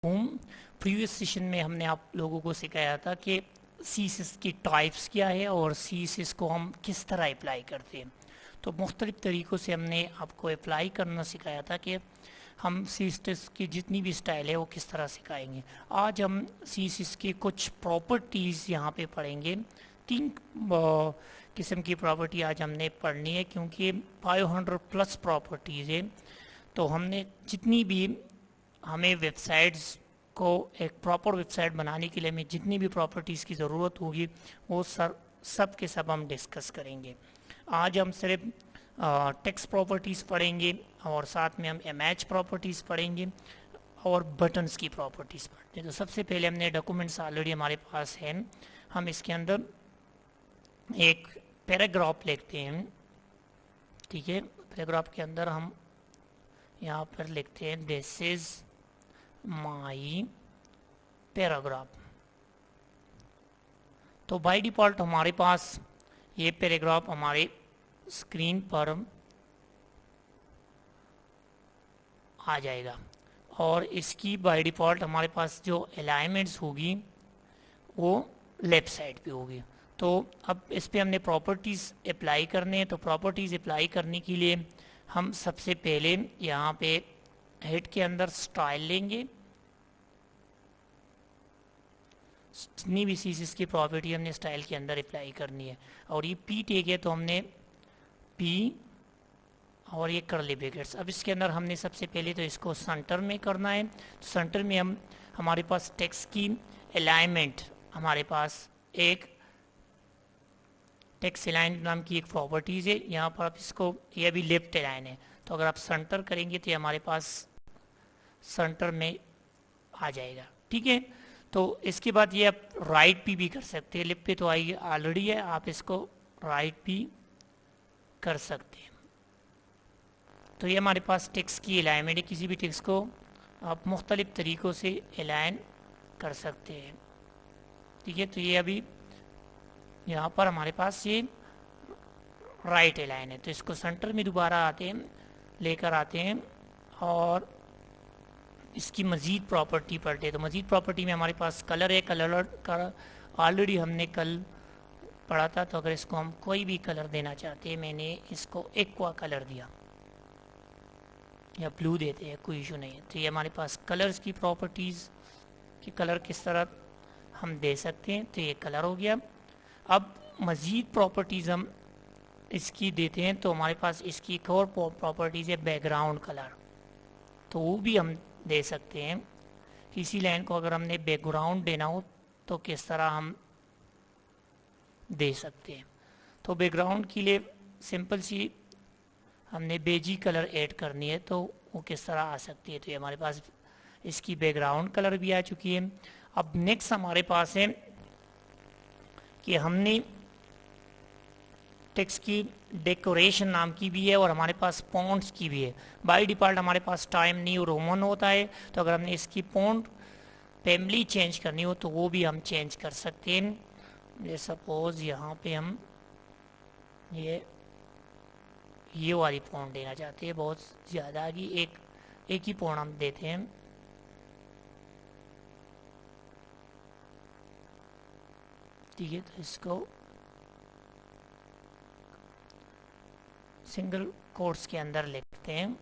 Previous session में हमने आप लोगों को सिखाया था कि सीएसएस की टाइप्स क्या है और सीएसएस को हम किस तरह अप्लाई करते हैं। तो मुख्तलिफ तरीक़ों से हमने आपको अप्लाई करना सिखाया था कि हम सीएसएस की जितनी भी स्टाइल है वो किस तरह सिखाएंगे। आज हम सीएसएस की कुछ प्रॉपर्टीज़ यहाँ पे पढ़ेंगे। तीन किस्म की प्रॉपर्टी आज हमने पढ़नी है क्योंकि 500 प्लस प्रॉपर्टीज़ है। तो हमने जितनी भी हमें वेबसाइट्स को एक प्रॉपर वेबसाइट बनाने के लिए हमें जितनी भी प्रॉपर्टीज़ की ज़रूरत होगी वो सब के सब हम डिस्कस करेंगे। आज हम सिर्फ टेक्स्ट प्रॉपर्टीज़ पढ़ेंगे और साथ में हम इमेज प्रॉपर्टीज़ पढ़ेंगे और बटन्स की प्रॉपर्टीज़ पढ़ते हैं। तो सबसे पहले हमने डॉक्यूमेंट्स ऑलरेडी हमारे पास हैं, हम इसके अंदर एक पैराग्राफ लिखते हैं। ठीक है, पैराग्राफ के अंदर हम यहाँ पर लिखते हैं दिस इज़ माई पैराग्राफ। तो बाय डिफ़ॉल्ट हमारे पास ये पैराग्राफ हमारे स्क्रीन पर आ जाएगा और इसकी बाय डिफ़ॉल्ट हमारे पास जो अलाइनमेंट्स होगी वो लेफ्ट साइड पे होगी। तो अब इस पे हमने प्रॉपर्टीज़ अप्लाई करने हैं। तो प्रॉपर्टीज़ अप्लाई करने के लिए हम सबसे पहले यहाँ पे हेड के अंदर स्टाइल लेंगे। जितनी भी सीएसएस की प्रॉपर्टी हमने स्टाइल के अंदर अप्लाई करनी है और ये पी टेक है तो हमने पी और ये कर्ली ब्रैकेट्स। अब इसके अंदर हमने सबसे पहले तो इसको सेंटर में करना है। तो सेंटर में हम हमारे पास टेक्स्ट की अलाइनमेंट, हमारे पास एक टेक्स्ट अलाइन नाम की एक प्रॉपर्टीज़ है। यहाँ पर आप इसको, ये अभी लेफ्ट अलाइन है तो अगर आप सेंटर करेंगे तो ये हमारे पास सेंटर में आ जाएगा। ठीक है, तो इसके बाद ये आप राइट पे भी कर सकते हैं। लेफ्ट पे तो आई ऑलरेडी है, आप इसको राइट भी कर सकते हैं। तो ये हमारे पास टेक्स्ट की अलाइनमेंट है। किसी भी टेक्स्ट को आप मुख्तलिफ तरीक़ों से अलाइन कर सकते हैं। ठीक है, तो ये अभी यहाँ पर हमारे पास ये राइट अलाइन है तो इसको सेंटर में दोबारा लेकर आते हैं और इसकी मज़ीद प्रॉपर्टी पढ़ते हैं। तो मज़ीद प्रॉपर्टी में हमारे पास कलर है। कलर का ऑलरेडी हमने कल पढ़ा था। तो अगर इसको हम कोई भी कलर देना चाहते हैं, मैंने इसको एक्वा कलर दिया या ब्लू देते हैं, कोई इशू नहीं है। तो ये हमारे पास कलर्स की प्रॉपर्टीज़ कि कलर किस तरह हम दे सकते हैं। तो ये कलर हो गया। अब मज़ीद प्रॉपर्टीज़ हम इसकी देते हैं तो हमारे पास इसकी एक और प्रॉपर्टीज़ है बैकग्राउंड कलर। तो वो भी हम दे सकते हैं। किसी लाइन को अगर हमने बैकग्राउंड देना हो तो किस तरह हम दे सकते हैं। तो बैकग्राउंड के लिए सिंपल सी हमने बेजी कलर ऐड करनी है तो वो किस तरह आ सकती है। तो ये हमारे पास इसकी बैकग्राउंड कलर भी आ चुकी है। अब नेक्स्ट हमारे पास है कि हमने टेक्स्ट की डेकोरेशन नाम की भी है और हमारे पास फ़ॉन्ट्स की भी है। बाय डिफ़ॉल्ट हमारे पास टाइम न्यू रोमन होता है। तो अगर हमने इसकी फ़ॉन्ट फैमिली चेंज करनी हो तो वो भी हम चेंज कर सकते हैं। जैसे सपोज यहाँ पे हम ये वाली फ़ॉन्ट देना चाहते हैं, बहुत ज़्यादा की एक ही फ़ॉन्ट हम देते हैं। ठीक है, तो इसको सिंगल कोट्स के अंदर लिखते हैं।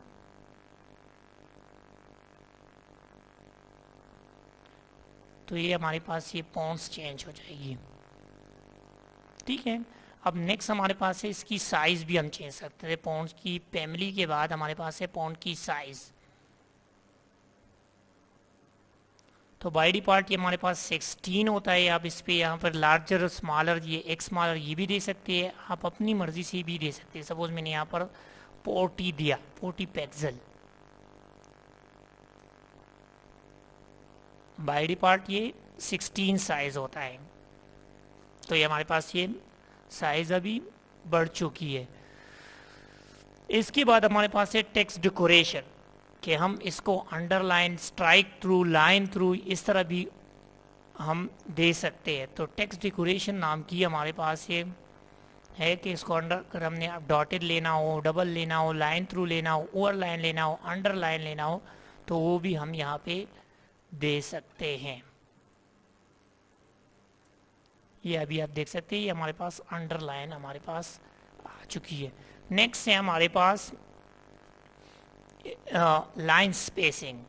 तो ये हमारे पास ये फ़ॉन्ट्स चेंज हो जाएगी। ठीक है, अब नेक्स्ट हमारे पास है इसकी साइज़ भी हम चेंज सकते हैं। फ़ॉन्ट्स की फैमिली के बाद हमारे पास है फ़ॉन्ट की साइज़। तो बाय डिफ़ॉल्ट ये हमारे पास 16 होता है। आप इस पे यहाँ पर लार्जर स्मॉलर, ये एक स्मॉलर ये भी दे सकते हैं। आप अपनी मर्ज़ी से भी दे सकते हैं। सपोज मैंने यहाँ पर 40 दिया, 40 पिक्सल। बाय डिफ़ॉल्ट ये 16 साइज़ होता है। तो ये हमारे पास ये साइज़ अभी बढ़ चुकी है। इसके बाद हमारे पास है टेक्स्ट डेकोरेशन कि हम इसको underline, strike through, line through इस तरह भी हम दे सकते हैं। तो टेक्स्ट डेकोरेशन नाम की हमारे पास ये है कि इसको अगर हमने डॉटेड लेना हो, डबल लेना हो, लाइन थ्रू लेना हो, ओवर लाइन लेना हो, अंडरलाइन लेना हो तो वो भी हम यहाँ पे दे सकते हैं। ये अभी आप देख सकते हैं, ये हमारे पास अंडरलाइन हमारे पास आ चुकी है। नेक्स्ट है हमारे पास लाइन स्पेसिंग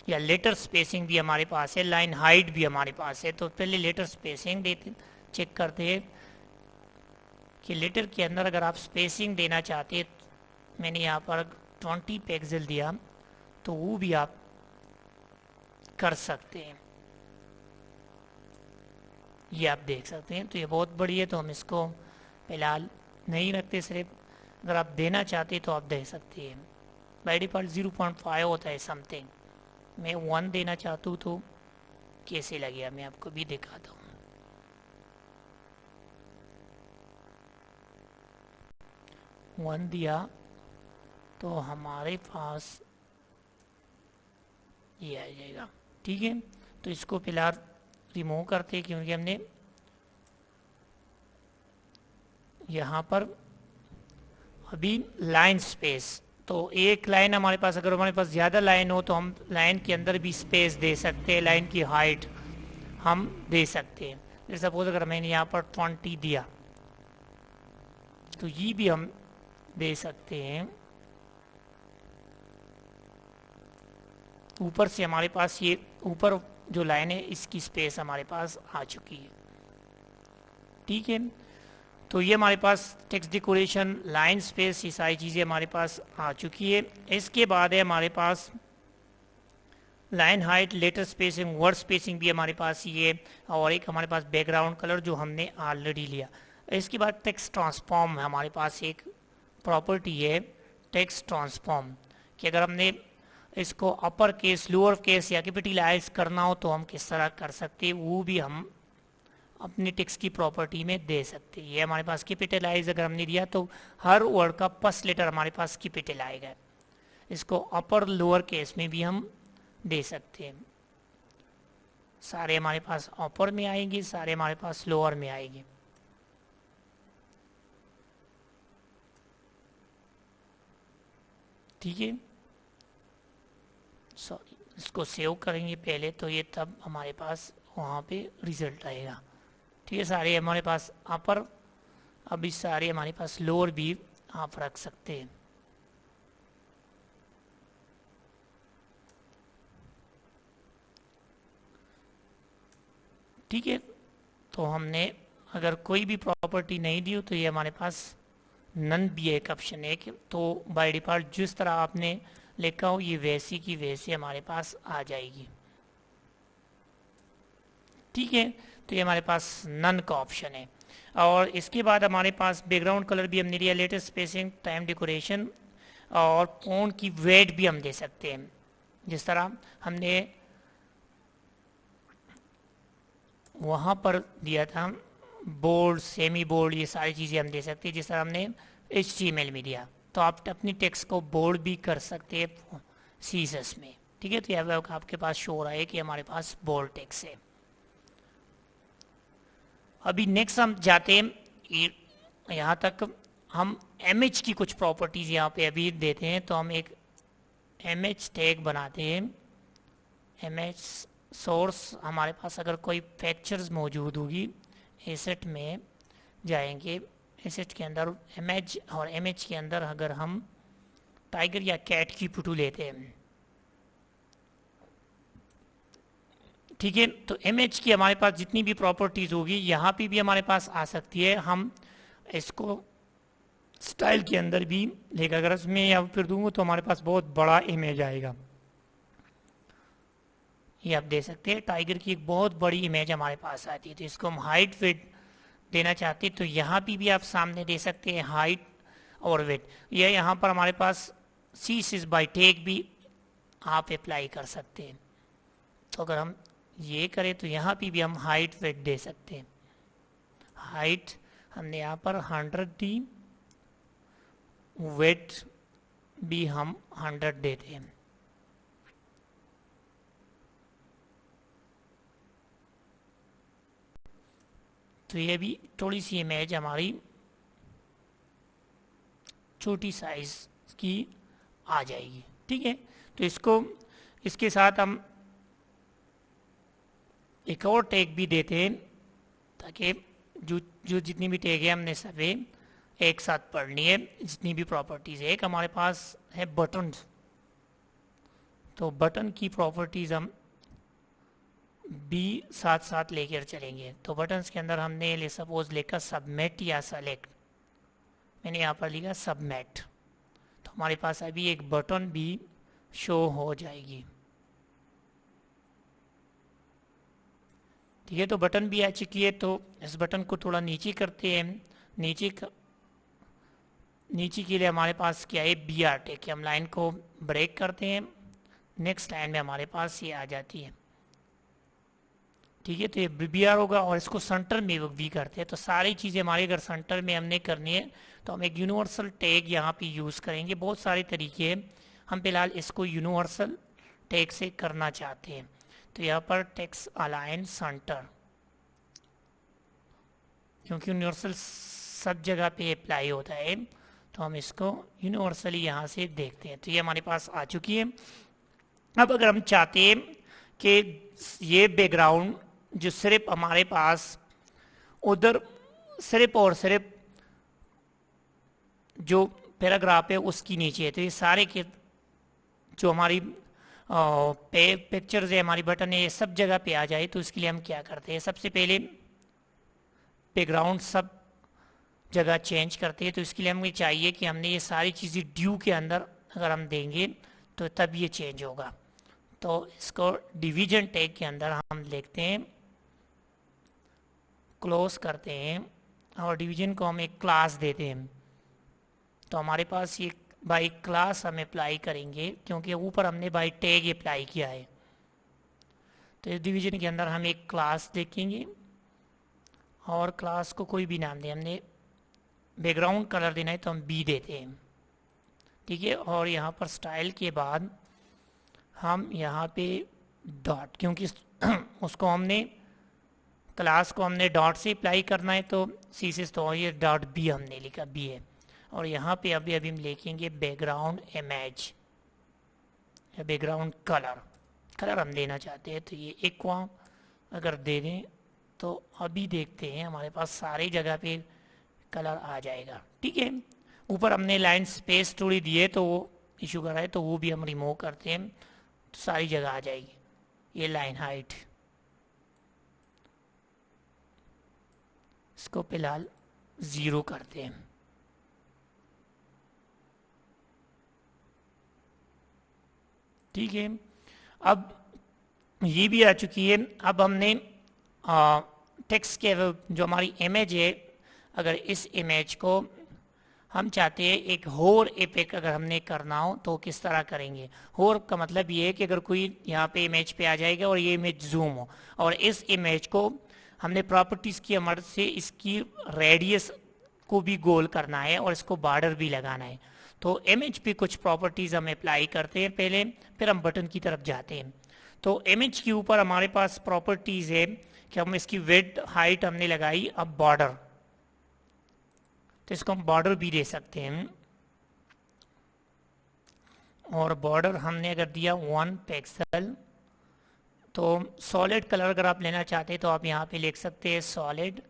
या लेटर स्पेसिंग भी हमारे पास है, लाइन हाइट भी हमारे पास है। तो पहले लेटर स्पेसिंग देते चेक करते हैं कि लेटर के अंदर अगर आप स्पेसिंग देना चाहते हैं, मैंने यहाँ पर 20 पिक्सल दिया, तो वो भी आप कर सकते हैं। ये आप देख सकते हैं, तो ये बहुत बड़ी है, तो हम इसको फिलहाल नहीं रखते, सिर्फ अगर आप देना चाहते हैं तो आप दे सकते हैं। बाई डिफॉल्ट 0.5 होता है समथिंग, मैं 1 देना चाहता हूँ तो कैसे लगेगा मैं आपको भी दिखाता हूँ। वन दिया तो हमारे पास ये आ जाएगा। ठीक है, तो इसको फिलहाल रिमूव करते हैं क्योंकि हमने यहाँ पर अभी लाइन स्पेस, तो एक लाइन हमारे पास, अगर हमारे पास ज़्यादा लाइन हो तो हम लाइन के अंदर भी स्पेस दे सकते हैं, लाइन की हाइट हम दे सकते हैं। जैसे सपोज अगर मैंने यहाँ पर 20 दिया तो ये भी हम दे सकते हैं। ऊपर से हमारे पास ये ऊपर जो लाइन है इसकी स्पेस हमारे पास आ चुकी है। ठीक है, तो ये हमारे पास टेक्स्ट डेकोरेशन, लाइन स्पेस, ये सारी चीज़ें हमारे पास आ चुकी है। इसके बाद है हमारे पास line height, letter spacing, word spacing भी हमारे पास ये, और एक हमारे पास बैकग्राउंड कलर जो हमने ऑलरेडी लिया। इसके बाद टेक्स्ट ट्रांसफॉर्म हमारे पास एक प्रॉपर्टी है टेक्स्ट ट्रांसफॉर्म, कि अगर हमने इसको अपर केस, लोअर केस या कैपिटलाइज करना हो तो हम किस तरह कर सकते हैं, वो भी हम अपनी टेक्स्ट की प्रॉपर्टी में दे सकते हैं। ये हमारे पास कैपिटलाइज अगर हमने दिया तो हर वर्ड का फर्स्ट लेटर हमारे पास कैपिटल आएगा। इसको अपर लोअर केस में भी हम दे सकते हैं। सारे हमारे पास अपर में आएंगे, सारे हमारे पास लोअर में आएंगे। ठीक है, सॉरी, इसको सेव करेंगे पहले, तो ये तब हमारे पास वहाँ पे रिजल्ट आएगा। ठीक है, सारे हमारे पास अपर, अभी सारे हमारे पास लोअर भी आप रख सकते हैं। ठीक है, तो हमने अगर कोई भी प्रॉपर्टी नहीं दी हो तो ये हमारे पास नन भी एक ऑप्शन है कि, तो बाय डिफॉल्ट जिस तरह आपने लिखा हो ये वैसी की वैसी हमारे पास आ जाएगी। ठीक है, तो ये हमारे पास नन का ऑप्शन है। और इसके बाद हमारे पास बैकग्राउंड कलर भी हमने लिया, लेटेस्ट स्पेसिंग, टाइम डेकोरेशन, और फोन की वेट भी हम दे सकते हैं। जिस तरह हमने वहाँ पर दिया था बोल्ड, सेमी बोल्ड, ये सारी चीज़ें हम दे सकते हैं। जिस तरह हमने HTML में दिया, तो आप अपनी टेक्स्ट को बोल्ड भी कर सकते हैं CSS में। ठीक है, तो यह आपके पास शो हो रहा है कि हमारे पास बोल्ड टेक्स्ट है। अभी नेक्स्ट हम जाते हैं, यहाँ तक हम MH की कुछ प्रॉपर्टीज यहाँ पे अभी देते हैं। तो हम एक MH टैग बनाते हैं। MH सोर्स, हमारे पास अगर कोई फैक्चर्स मौजूद होगी, एसेट में जाएंगे, एसेट के अंदर इमेज, और इमेज के अंदर अगर हम टाइगर या कैट की फोटो लेते हैं, ठीक है, तो इमेज की हमारे पास जितनी भी प्रॉपर्टीज होगी यहाँ पे भी हमारे पास आ सकती है। हम इसको स्टाइल के अंदर भी लेकर अगर इसमें या फिर दूंगा तो हमारे पास बहुत बड़ा इमेज आएगा। ये आप दे सकते हैं, टाइगर की एक बहुत बड़ी इमेज हमारे पास आती है। तो इसको हम हाइट वेट देना चाहते हैं तो यहाँ पे भी आप सामने दे सकते हैं हाइट और वेट। यह यहाँ पर हमारे पास CSS बाय टैग भी आप अप्लाई कर सकते हैं। तो अगर हम ये करें तो यहाँ पे भी हम हाइट वेट दे सकते हैं। हाइट हमने यहाँ पर 100 दी, वेट भी हम 100 देते हैं। तो ये भी थोड़ी सी इमेज हमारी छोटी साइज की आ जाएगी। ठीक है, तो इसको इसके साथ हम एक और टैग भी देते हैं ताकि जो जो जितनी भी टैग है हमने सभी एक साथ पढ़नी है, जितनी भी प्रॉपर्टीज़ है। एक हमारे पास है बटन, तो बटन की प्रॉपर्टीज़ हम भी साथ साथ लेकर चलेंगे। तो बटन्स के अंदर हमने ले सपोज लिखा सबमिट या सेलेक्ट, मैंने यहाँ पर लिखा सबमिट, तो हमारे पास अभी एक बटन भी शो हो जाएगी। ठीक है, तो बटन भी आ चुकी है। तो इस बटन को थोड़ा नीचे करते हैं। नीचे के लिए हमारे पास क्या है, बी आर टेक, हम लाइन को ब्रेक करते हैं, नेक्स्ट लाइन में हमारे पास ये आ जाती है। ठीक है, तो ये बी आर होगा और इसको सेंटर में भी करते हैं। तो सारी चीज़ें हमारे अगर सेंटर में हमने करनी है तो हम एक यूनिवर्सल टैग यहाँ पे यूज़ करेंगे। बहुत सारे तरीके हैं, हम फिलहाल इसको यूनिवर्सल टैग से करना चाहते हैं। तो यहाँ पर टेक्स्ट अलाइन सेंटर, क्योंकि यूनिवर्सल सब जगह पे अप्लाई होता है, तो हम इसको यूनिवर्सली यहाँ से देखते हैं। तो ये हमारे पास आ चुकी है। अब अगर हम चाहते हैं कि ये बैकग्राउंड जो सिर्फ हमारे पास उधर सिर्फ और सिर्फ जो पैराग्राफ है उसकी नीचे है, तो ये सारे के जो हमारी पिक्चर्स है, हमारी बटन है, ये सब जगह पे आ जाए, तो इसके लिए हम क्या करते हैं, सबसे पहले बैकग्राउंड सब जगह चेंज करते हैं। तो इसके लिए हमें चाहिए कि हमने ये सारी चीज़ें ड्यू के अंदर अगर हम देंगे तो तब ये चेंज होगा। तो इसको डिवीजन टैग के अंदर हम लिखते हैं, क्लोज करते हैं और डिवीजन को हम एक क्लास देते हैं। तो हमारे पास ये बाई क्लास हम अप्लाई करेंगे, क्योंकि ऊपर हमने बाई टैग अप्लाई किया है। तो इस डिवीजन के अंदर हम एक क्लास देखेंगे और क्लास को कोई भी नाम दें, हमने बैकग्राउंड कलर देना है तो हम बी देते हैं। ठीक है, और यहाँ पर स्टाइल के बाद हम यहाँ पे डॉट, क्योंकि उसको हमने क्लास को हमने डॉट से अप्लाई करना है, तो सी से तो ये डॉट बी हमने लिखा, बी है। और यहाँ पे अभी हम लिखेंगे बैकग्राउंड इमेज या बैकग्राउंड कलर हम देना चाहते हैं, तो ये एक्वा अगर दे दें तो अभी देखते हैं हमारे पास सारी जगह पे कलर आ जाएगा। ठीक है, ऊपर हमने लाइन स्पेस थोड़ी दी है तो वो इशू कर रहा है, तो वो भी हम रिमूव करते हैं, तो सारी जगह आ जाएगी। ये लाइन हाइट, इसको फिलहाल 0 करते हैं। ठीक है, अब ये भी आ चुकी है। अब हमने टेक्स्ट के जो हमारी इमेज है, अगर इस इमेज को हम चाहते हैं एक होर इफेक्ट अगर हमने करना हो तो किस तरह करेंगे। होर का मतलब ये है कि अगर कोई यहाँ पे इमेज पे आ जाएगा और ये इमेज जूम हो, और इस इमेज को हमने प्रॉपर्टीज़ की मदद से इसकी रेडियस को भी गोल करना है और इसको बॉर्डर भी लगाना है। तो इमेज पे कुछ प्रॉपर्टीज़ हम अप्लाई करते हैं पहले, फिर हम बटन की तरफ जाते हैं। तो इमेज के ऊपर हमारे पास प्रॉपर्टीज़ है कि हम इसकी विड्थ हाइट हमने लगाई। अब बॉर्डर, तो इसको हम बॉर्डर भी दे सकते हैं, और बॉर्डर हमने अगर दिया 1 पिक्सल, तो सॉलिड कलर अगर आप लेना चाहते हैं तो आप यहाँ पे लिख सकते हैं सॉलिड,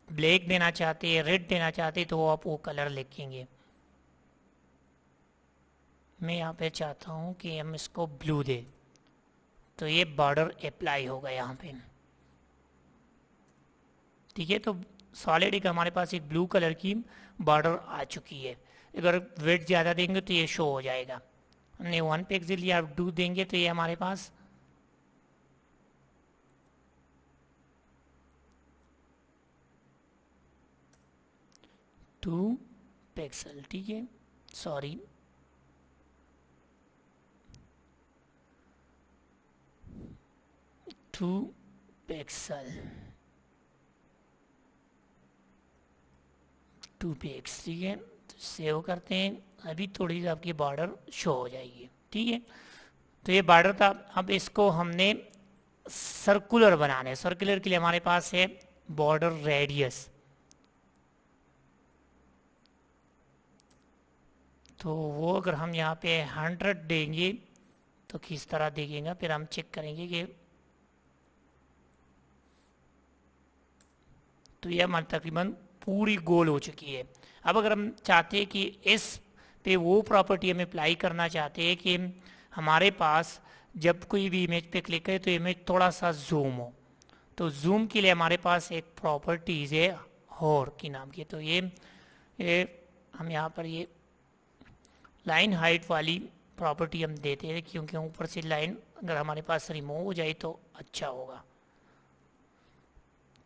ब्लैक देना चाहते हैं, रेड देना चाहते हैं तो आप वो कलर लिखेंगे। मैं यहाँ पे चाहता हूँ कि हम इसको ब्लू दे, तो ये बॉर्डर अप्लाई होगा यहाँ पे। ठीक है, तो सॉलिड एक हमारे पास एक ब्लू कलर की बॉर्डर आ चुकी है। अगर वेट ज़्यादा देंगे तो ये शो हो जाएगा। हमने 1 पिक्सल या 2 देंगे तो ये हमारे पास टू पिक्सल, ठीक है, सॉरी 2 पिक्सल, 2 पिक्स, ठीक है। तो सेव करते हैं, अभी थोड़ी सी आपकी बॉर्डर शो हो जाएगी। ठीक है, तो ये बॉर्डर था। अब इसको हमने सर्कुलर बनाना है। सर्कुलर के लिए हमारे पास है बॉर्डर रेडियस, तो वो अगर हम यहाँ पे 100 देंगे तो किस तरह दिखेगा, फिर हम चेक करेंगे कि तो ये हमारी तकरीबन पूरी गोल हो चुकी है। अब अगर हम चाहते हैं कि इस पे वो प्रॉपर्टी हम अप्लाई करना चाहते हैं कि हमारे पास जब कोई भी इमेज पे क्लिक करें तो इमेज थोड़ा सा जूम हो, तो जूम के लिए हमारे पास एक प्रॉपर्टीज है होर की नाम की। तो ये हम यहाँ पर ये लाइन हाइट वाली प्रॉपर्टी हम देते हैं, क्योंकि ऊपर से लाइन अगर हमारे पास रिमूव हो जाए तो अच्छा होगा।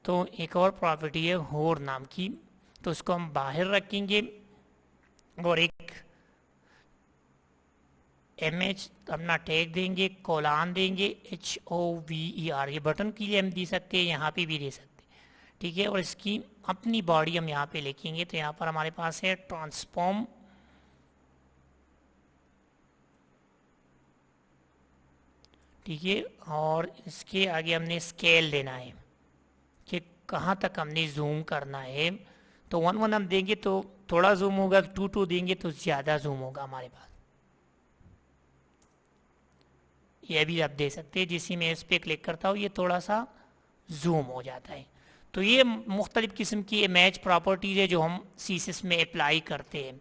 तो एक और प्रॉपर्टी है होर नाम की, तो उसको हम बाहर रखेंगे और एक इमेज अपना टैग देंगे, कोलान देंगे HOVER। ये बटन के लिए हम दे सकते हैं, यहाँ पे भी दे सकते हैं, ठीक है। और इसकी अपनी बॉडी हम यहाँ पे लिखेंगे, तो यहाँ पर हमारे पास है ट्रांसफॉर्म, ठीक है। और इसके आगे हमने स्केल देना है कि कहाँ तक हमने जूम करना है। तो 1 1 हम देंगे तो थोड़ा जूम होगा, 2 2 देंगे तो ज़्यादा जूम होगा हमारे पास। ये भी आप दे सकते हैं, जिस इमेज पे क्लिक करता हूँ ये थोड़ा सा जूम हो जाता है। तो ये मुख्तलिफ किस्म की इमेज प्रॉपर्टीज है जो हम सीएसएस में अप्लाई करते हैं।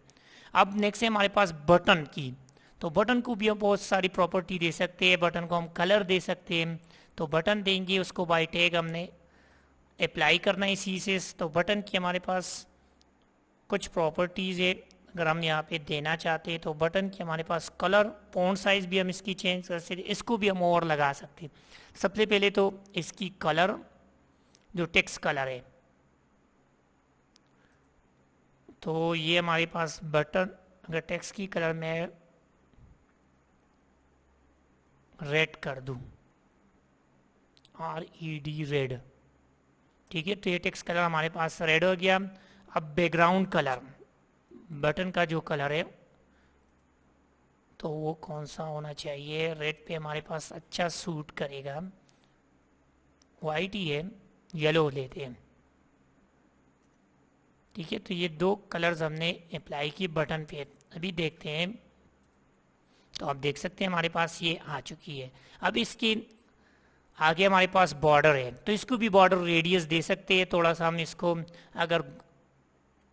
अब नेक्स्ट है हमारे पास बटन की। तो बटन को भी हम बहुत सारी प्रॉपर्टी दे सकते हैं, बटन को हम कलर दे सकते हैं। तो बटन देंगे, उसको बाय टैग हमने अप्लाई करना है सीएसएस। तो बटन की हमारे पास कुछ प्रॉपर्टीज़ है, अगर हम यहाँ पे देना चाहते हैं तो बटन की हमारे पास कलर, फॉन्ट साइज भी हम इसकी चेंज कर सकते हैं, इसको भी हम और लगा सकते हैं। सबसे पहले तो इसकी कलर जो टेक्स्ट कलर है, तो ये हमारे पास बटन अगर टेक्स्ट की कलर में रेड कर दूं, RED रेड, ठीक है। तो ये टेक्स्ट कलर हमारे पास रेड हो गया। अब बैकग्राउंड कलर, बटन का जो कलर है तो वो कौन सा होना चाहिए, रेड पे हमारे पास अच्छा सूट करेगा, वाइट ही है, येलो लेते हैं, ठीक है। तो ये 2 कलर्स हमने अप्लाई की बटन पे। अभी देखते हैं, तो आप देख सकते हैं हमारे पास ये आ चुकी है। अब इसकी आगे हमारे पास बॉर्डर है, तो इसको भी बॉर्डर रेडियस दे सकते हैं, थोड़ा सा हम इसको अगर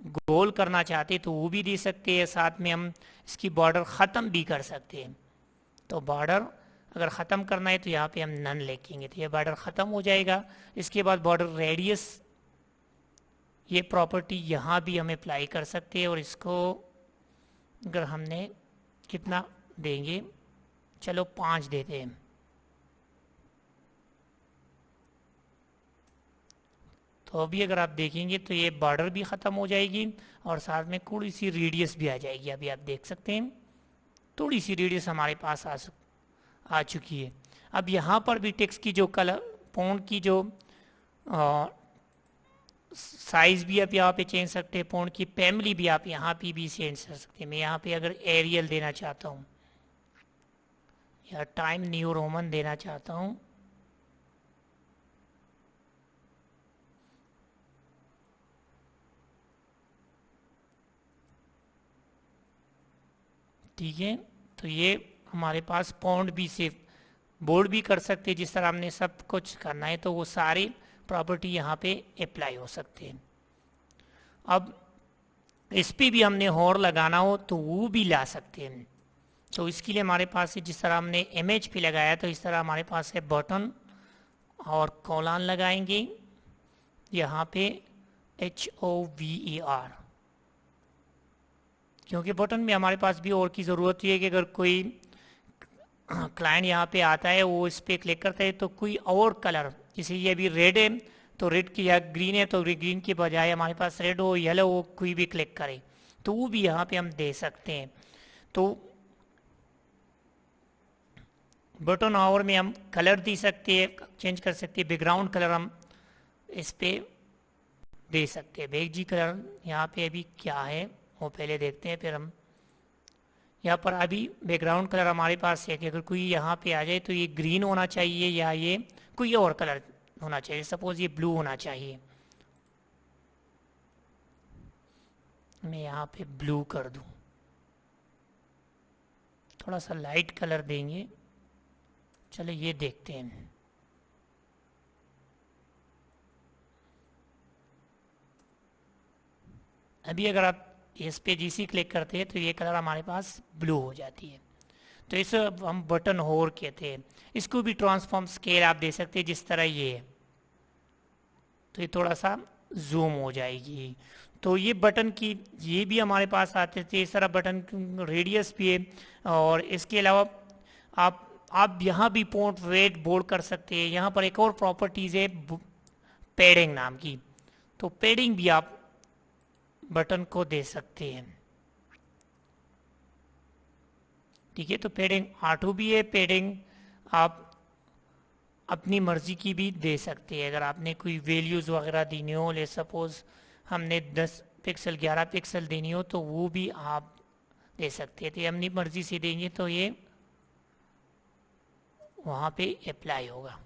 गोल करना चाहते हैं तो वो भी दे सकते हैं, साथ में हम इसकी बॉर्डर ख़त्म भी कर सकते हैं। तो बॉर्डर अगर ख़त्म करना है तो यहाँ पे हम नन लिखेंगे, तो ये बॉर्डर ख़त्म हो जाएगा। इसके बाद बॉर्डर रेडियस, ये प्रॉपर्टी यहाँ भी हम अप्लाई कर सकते हैं, और इसको अगर हमने कितना देंगे, चलो 5 देते हैं। तो अभी अगर आप देखेंगे तो ये बॉर्डर भी ख़त्म हो जाएगी और साथ में थोड़ी सी रेडियस भी आ जाएगी। अभी आप देख सकते हैं थोड़ी सी रेडियस हमारे पास आ चुकी है। अब यहाँ पर भी टेक्स्ट की जो कलर, फॉन्ट की जो साइज भी आप यहाँ पे चेंज सकते हैं, फॉन्ट की फैमिली भी आप यहाँ पे भी चेंज कर सकते हैं। मैं यहाँ पे अगर एरियल देना चाहता हूँ या टाइम न्यू रोमन देना चाहता हूँ, ठीक है। तो ये हमारे पास फॉन्ट भी सेव, बोल्ड भी कर सकते हैं, जिस तरह हमने सब कुछ करना है तो वो सारी प्रॉपर्टी यहाँ पे अप्लाई हो सकते हैं। अब इस पर भी हमने होर लगाना हो तो वो भी ला सकते हैं। तो इसके लिए हमारे पास है, जिस तरह हमने इमेज पे लगाया तो इस तरह हमारे पास है बटन और कॉलन लगाएंगे यहाँ पे HOVER, क्योंकि बटन में हमारे पास भी और की ज़रूरत है कि अगर कोई क्लाइंट यहाँ पे आता है, वो इस पर क्लिक करता है तो कोई और कलर, जैसे ये अभी रेड है तो रेड की, या ग्रीन है तो ग्रीन के बजाय हमारे पास रेड हो, येलो हो, कोई भी क्लिक करे तो वो भी यहाँ पे हम दे सकते हैं। तो बटन और में हम कलर दे सकते हैं, चेंज कर सकते हैं। बैकग्राउंड कलर हम इस पे दे सकते हैं। बैकजी कलर यहाँ पे अभी क्या है वो पहले देखते हैं, फिर हम यहाँ पर अभी बैकग्राउंड कलर हमारे पास है कि अगर कोई यहाँ पे आ जाए तो ये ग्रीन होना चाहिए या ये कोई और कलर होना चाहिए, सपोज ये ब्लू होना चाहिए, मैं यहाँ पे ब्लू कर दूँ, थोड़ा सा लाइट कलर देंगे, चलो ये देखते हैं। अभी अगर आप इस पे जीसी क्लिक करते हैं तो ये कलर हमारे पास ब्लू हो जाती है। तो इसे हम बटन होर कहते हैं। इसको भी ट्रांसफॉर्म स्केल आप दे सकते हैं जिस तरह ये है, तो ये थोड़ा सा जूम हो जाएगी। तो ये बटन की ये भी हमारे पास आते थे, इस तरह बटन रेडियस भी है। और इसके अलावा आप यहाँ भी पॉइंट वेट बोल्ड कर सकते हैं। यहाँ पर एक और प्रॉपर्टीज है पैडिंग नाम की, तो पैडिंग भी आप बटन को दे सकते हैं। ठीक है, तो पैडिंग R2 भी है, पैडिंग आप अपनी मर्जी की भी दे सकते हैं। अगर आपने कोई वैल्यूज वगैरह देनी हो, ले सपोज हमने 10 पिक्सल 11 पिक्सल देनी हो, तो वो भी आप दे सकते हैं। तो अपनी मर्जी से देंगे तो ये वहाँ पे अप्लाई होगा।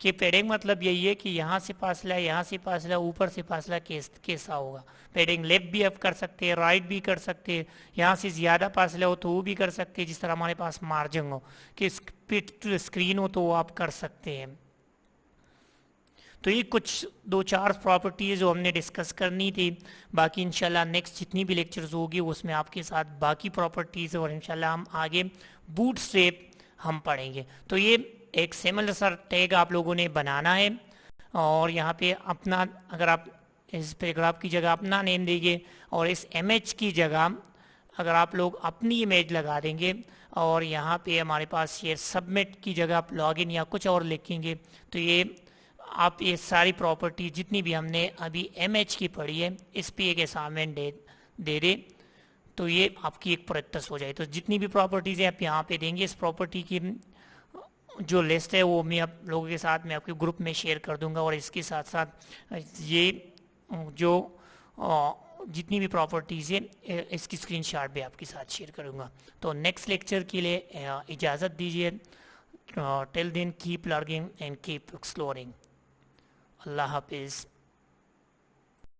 कि पैडिंग मतलब यही है कि यहाँ से फासला, यहाँ से फासला, ऊपर से फासला कैसा होगा। पैडिंग लेफ्ट भी आप कर सकते हैं, राइट भी कर सकते हैं, यहाँ से ज़्यादा फासला हो तो वो भी कर सकते हैं, जिस तरह हमारे पास मार्जिन हो कि स्क्रीन हो तो वो आप कर सकते हैं। तो ये कुछ 2-4 प्रॉपर्टीज जो हमने डिस्कस करनी थी। बाकी इंशाल्लाह नेक्स्ट जितनी भी लेक्चर्स होगी उसमें आपके साथ बाकी प्रॉपर्टीज और इंशाल्लाह हम आगे बूटस्ट्रैप हम पढ़ेंगे। तो ये एक सिमिलर सा टैग आप लोगों ने बनाना है, और यहाँ पे अपना, अगर आप इस पैराग्राफ की जगह अपना नेम देंगे और इस इमेज की जगह अगर आप लोग अपनी इमेज लगा देंगे, और यहाँ पे हमारे पास ये सबमिट की जगह आप लॉगिन या कुछ और लिखेंगे, तो ये आप ये सारी प्रॉपर्टी जितनी भी हमने अभी इमेज की पढ़ी है इस पे एक असाइनमेंट दे दे, तो ये आपकी एक प्रैक्टिस हो जाए। तो जितनी भी प्रॉपर्टीज है आप यहाँ पे देंगे। इस प्रॉपर्टी की जो लिस्ट है वो मैं आप लोगों के साथ मैं आपके ग्रुप में शेयर कर दूंगा, और इसके साथ साथ ये जो जितनी भी प्रॉपर्टीज़ है इसकी स्क्रीनशॉट भी आपके साथ शेयर करूंगा। तो नेक्स्ट लेक्चर के लिए इजाज़त दीजिए। Till then keep learning and keep exploring. अल्लाह हाफिज़।